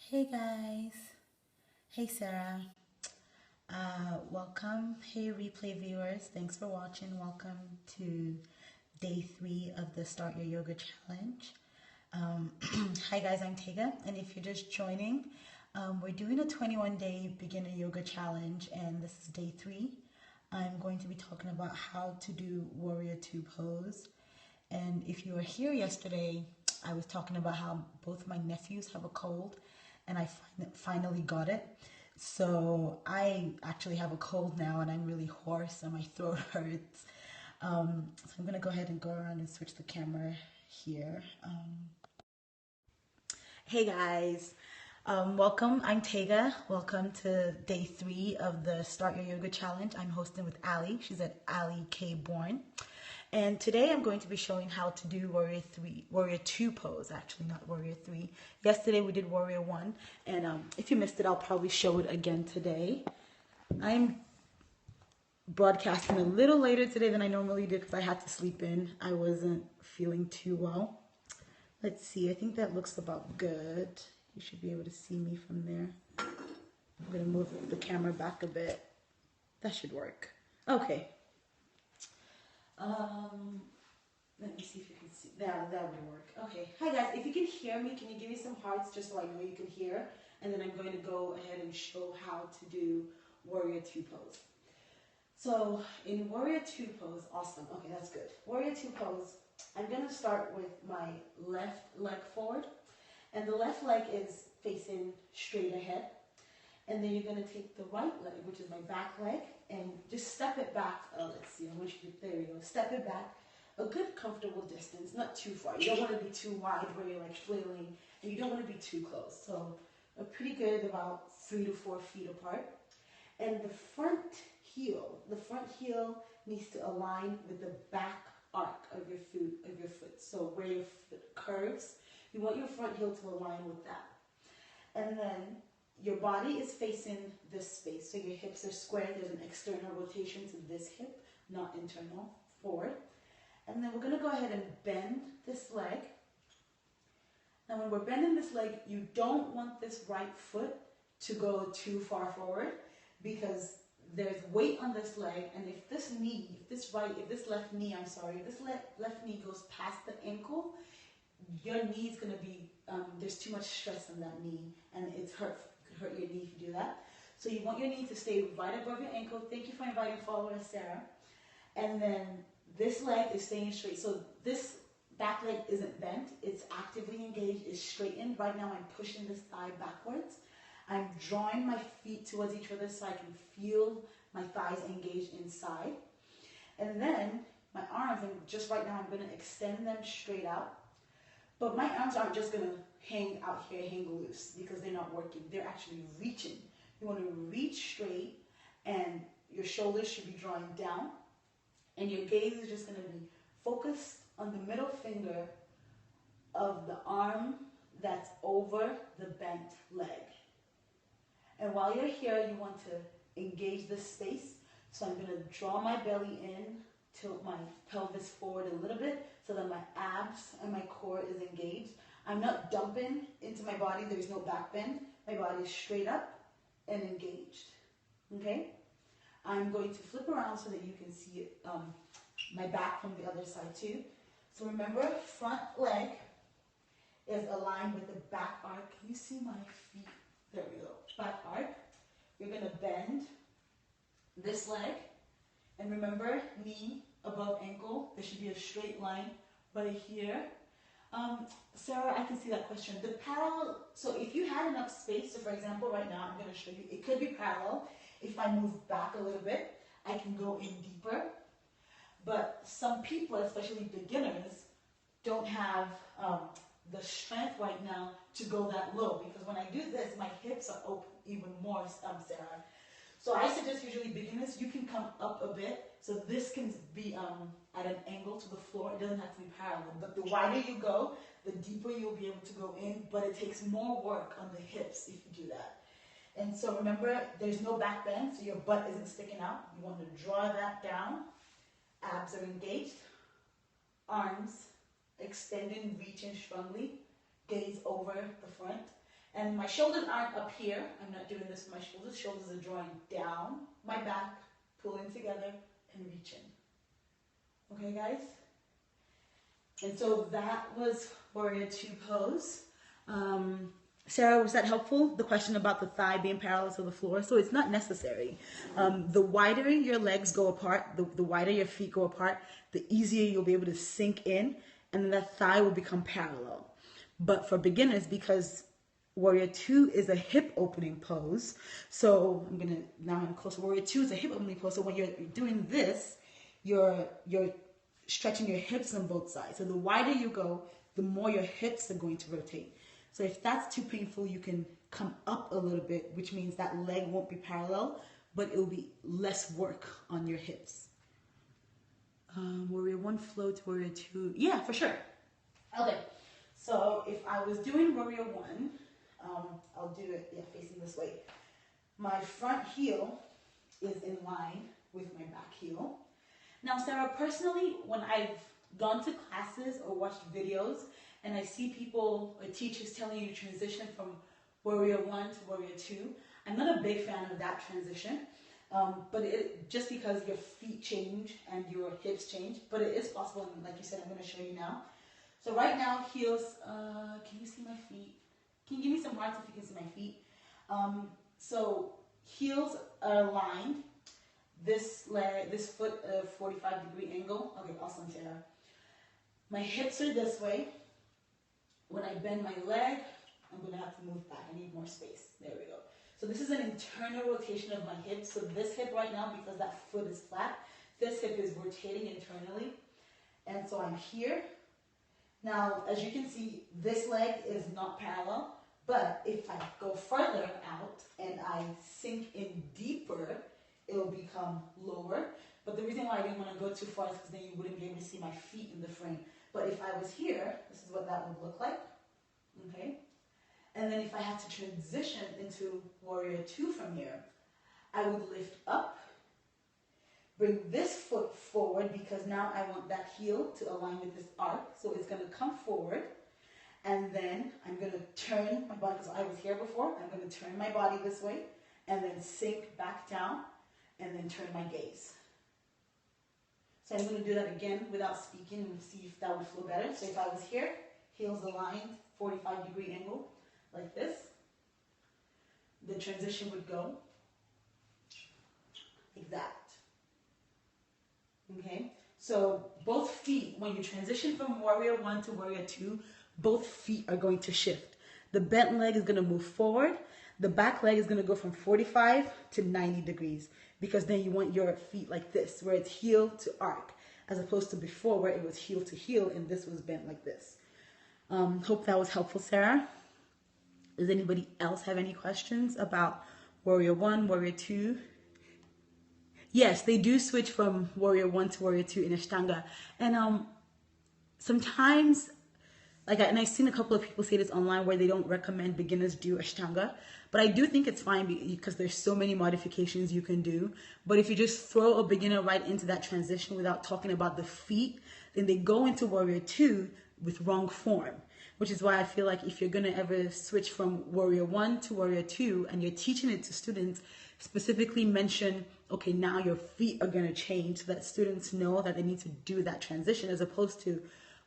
Hey guys. Hey Sarah. Welcome. Hey replay viewers. Thanks for watching. Welcome to day 3 of the Start Your Yoga Challenge. Hi guys, I'm Tega, and if you're just joining, we're doing a 21-day beginner yoga challenge, and this is day 3. I'm going to be talking about how to do Warrior 2 pose. And if you were here yesterday, I was talking about how both my nephews have a cold, and I finally got it. So I actually have a cold now, and I'm really hoarse, and my throat hurts. So I'm gonna go ahead and go around and switch the camera here. Hey guys, welcome. I'm Tega. Welcome to day 3 of the Start Your Yoga Challenge. I'm hosting with Ali. She's at Ali K Bourne. And today I'm going to be showing how to do Warrior 2 pose, actually, not Warrior 3. Yesterday we did Warrior 1, and if you missed it, I'll probably show it again today. I'm broadcasting a little later today than I normally did because I had to sleep in. I wasn't feeling too well. Let's see, I think that looks about good. You should be able to see me from there. I'm going to move the camera back a bit. That should work. Okay. Let me see if you can see. That would work. Okay. Hi guys, if you can hear me, can you give me some hearts just so I know you can hear? And then I'm going to go ahead and show how to do Warrior 2 pose. So in Warrior 2 pose, awesome. Okay, that's good. Warrior 2 pose, I'm going to start with my left leg forward. And the left leg is facing straight ahead. And then you're going to take the right leg, which is my back leg, and just step it back. Let's see, I want you to, there you go. Step it back a good comfortable distance, not too far. You don't want to be too wide where you're like flailing, and you don't want to be too close. So a pretty good about 3 to 4 feet apart. And the front heel needs to align with the back arc of your foot. So where your foot curves, you want your front heel to align with that. And then your body is facing this space, so your hips are square. There's an external rotation to this hip, not internal, forward. And then we're going to go ahead and bend this leg. Now when we're bending this leg, you don't want this right foot to go too far forward because there's weight on this leg, and if this left knee goes past the ankle, your knee is going to be, there's too much stress on that knee, and it's hurt your knee if you do that. So you want your knee to stay right above your ankle. Thank you for inviting follower Sarah. And then this leg is staying straight. So this back leg isn't bent. It's actively engaged. It's straightened. Right now I'm pushing this thigh backwards. I'm drawing my feet towards each other so I can feel my thighs engaged inside. And then my arms, and just right now I'm going to extend them straight out. But my arms aren't just going to hang out here, hang loose, because they're not working. They're actually reaching. You want to reach straight, and your shoulders should be drawing down, and your gaze is just going to be focused on the middle finger of the arm that's over the bent leg. And while you're here, you want to engage this space. So I'm going to draw my belly in, tilt my pelvis forward a little bit so that my abs and my core is engaged. I'm not dumping into my body. There's no back bend. My body is straight up and engaged. Okay? I'm going to flip around so that you can see it, my back from the other side too. So remember, front leg is aligned with the back arc. Can you see my feet? There we go. Back arc. You're going to bend this leg. And remember, knee above ankle. There should be a straight line right here. Sarah, I can see that question. The parallel, so if you had enough space, so for example, right now, I'm going to show you, it could be parallel. If I move back a little bit, I can go in deeper. But some people, especially beginners, don't have the strength right now to go that low. Because when I do this, my hips are open even more, Sarah. So I suggest usually beginners, you can come up a bit. So this can be at an angle to the floor. It doesn't have to be parallel. But the wider you go, the deeper you'll be able to go in. But it takes more work on the hips if you do that. And so remember, there's no back bend, so your butt isn't sticking out. You want to draw that down. Abs are engaged. Arms extending, reaching strongly. Gaze over the front. And my shoulders aren't up here. I'm not doing this with my shoulders. Shoulders are drawing down my back, pulling together, and reaching. Okay, guys? And so that was Warrior Two pose. Sarah, was that helpful? The question about the thigh being parallel to the floor. So it's not necessary. The wider your legs go apart, the wider your feet go apart, the easier you'll be able to sink in, and then that thigh will become parallel. But for beginners, because Warrior Two is a hip opening pose, so I'm close. Warrior Two is a hip opening pose. So when you're doing this, you're stretching your hips on both sides. So the wider you go, the more your hips are going to rotate. So if that's too painful, you can come up a little bit, which means that leg won't be parallel, but it'll be less work on your hips. Warrior One flow to Warrior Two. Yeah, for sure. Okay, so if I was doing Warrior One, I'll do it, facing this way. My front heel is in line with my back heel. Now, Sarah, personally, when I've gone to classes or watched videos, and I see people or teachers telling you to transition from Warrior One to Warrior Two, I'm not a big fan of that transition, but just because your feet change and your hips change, but it is possible, and like you said, I'm going to show you now. So right now, heels, can you see my feet? Can you give me some hearts if you can see my feet? So heels are aligned. This foot, 45-degree angle. Okay, awesome, Sarah. My hips are this way. When I bend my leg, I'm going to have to move back. I need more space. There we go. So this is an internal rotation of my hips. So this hip right now, because that foot is flat, this hip is rotating internally. And so I'm here. Now, as you can see, this leg is not parallel. But if I go further out and I sink in deeper, it'll become lower. But the reason why I didn't want to go too far is because then you wouldn't be able to see my feet in the frame. But if I was here, this is what that would look like, okay? And then if I had to transition into Warrior Two from here, I would lift up, bring this foot forward because now I want that heel to align with this arc. So it's going to come forward, and then I'm going to turn my body, because I was here before, I'm going to turn my body this way, and then sink back down, and then turn my gaze. So I'm going to do that again without speaking and see if that would flow better. So if I was here, heels aligned, 45-degree angle, like this, the transition would go like that. Okay? So both feet, when you transition from Warrior One to Warrior Two, both feet are going to shift. The bent leg is going to move forward. The back leg is going to go from 45 to 90 degrees. Because then you want your feet like this, where it's heel to arc, as opposed to before where it was heel to heel and this was bent like this. Hope that was helpful, Sarah. Does anybody else have any questions about Warrior One, Warrior Two? Yes, they do switch from Warrior One to Warrior Two in Ashtanga. And sometimes, and I've seen a couple of people say this online where they don't recommend beginners do Ashtanga. But I do think it's fine because there's so many modifications you can do. But if you just throw a beginner right into that transition without talking about the feet, then they go into Warrior Two with wrong form. Which is why I feel like if you're going to ever switch from Warrior One to Warrior Two and you're teaching it to students, specifically mention, okay, now your feet are going to change so that students know that they need to do that transition, as opposed to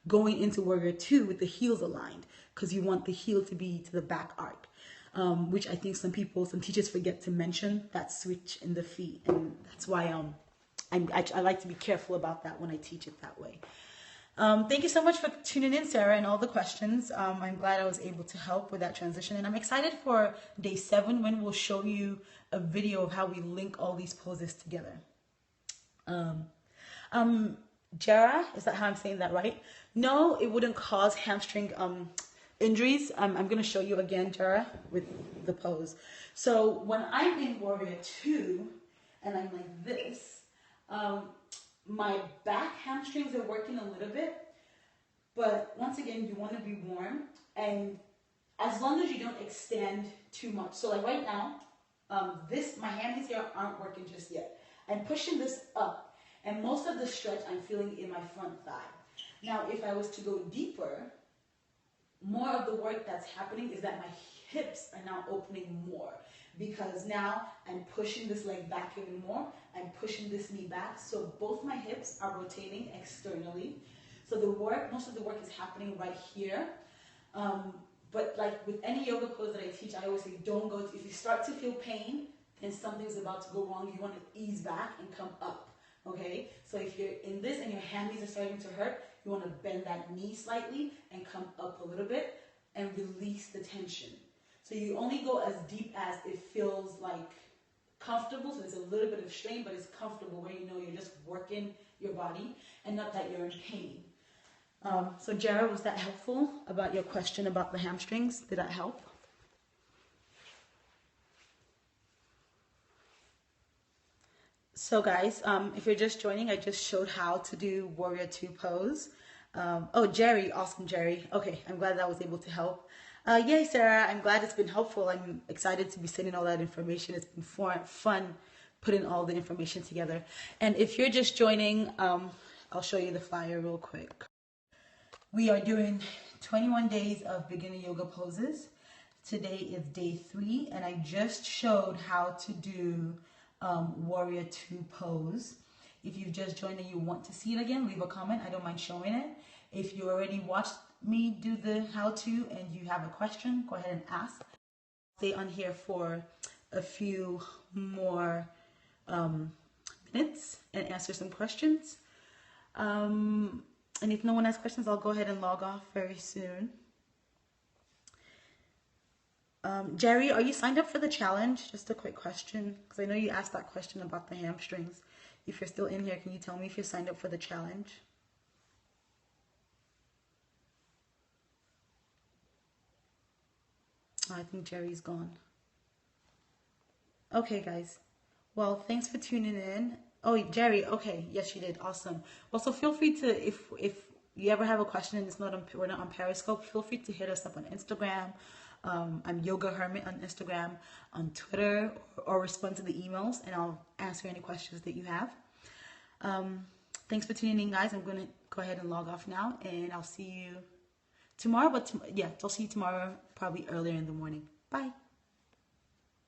going into Warrior Two with the heels aligned, because you want the heel to be to the back arc. Which I think some teachers forget to mention that switch in the feet, and that's why I like to be careful about that when I teach it that way. Thank you so much for tuning in, Sarah, and all the questions. I'm glad I was able to help with that transition, and I'm excited for day 7 when we'll show you a video of how we link all these poses together. Jara, is that how I'm saying that right? No, it wouldn't cause hamstring injuries. I'm going to show you again, Jara, with the pose. So when I'm in Warrior Two and I'm like this, my back hamstrings are working a little bit, but once again, you want to be warm, and as long as you don't extend too much. So like right now, my hammies here aren't working just yet. I'm pushing this up, and most of the stretch I'm feeling in my front thigh. Now, if I was to go deeper, more of the work that's happening is that my hips are now opening more because now I'm pushing this leg back even more. I'm pushing this knee back. So both my hips are rotating externally. So the work, most of the work is happening right here. But like with any yoga pose that I teach, I always say don't go, if you start to feel pain, then something's about to go wrong. You want to ease back and come up, okay? So if you're in this and your hammies are starting to hurt, you want to bend that knee slightly and come up a little bit and release the tension. So you only go as deep as it feels like comfortable. So there's a little bit of strain, but it's comfortable where you know you're just working your body and not that you're in pain. So Jared, was that helpful about your question about the hamstrings? Did that help? So guys, if you're just joining, I just showed how to do Warrior 2 pose. Oh, Jerry, awesome, Jerry. Okay, I'm glad that was able to help. Yay, Sarah, I'm glad it's been helpful. I'm excited to be sending all that information. It's been fun putting all the information together. And if you're just joining, I'll show you the flyer real quick. We are doing 21 days of beginner yoga poses. Today is day 3, and I just showed how to do Warrior 2 pose. If you've just joined and you want to see it again, leave a comment. I don't mind showing it. If you already watched me do the how-to and you have a question, go ahead and ask. Stay on here for a few more minutes and answer some questions. And if no one has questions, I'll go ahead and log off very soon. Jerry, are you signed up for the challenge? Just a quick question, because I know you asked that question about the hamstrings. If you're still in here, can you tell me if you're signed up for the challenge? Oh, I think Jerry's gone. Okay, guys. Well, thanks for tuning in. Oh, Jerry, okay. Yes, you did. Awesome. Well, so feel free to, if you ever have a question and it's not on, we're not on Periscope, feel free to hit us up on Instagram. I'm SocialHermit on Instagram, on Twitter, or respond to the emails, and I'll answer any questions that you have. Thanks for tuning in, guys. I'm going to go ahead and log off now, and I'll see you tomorrow. But yeah, I'll see you tomorrow, probably earlier in the morning. Bye.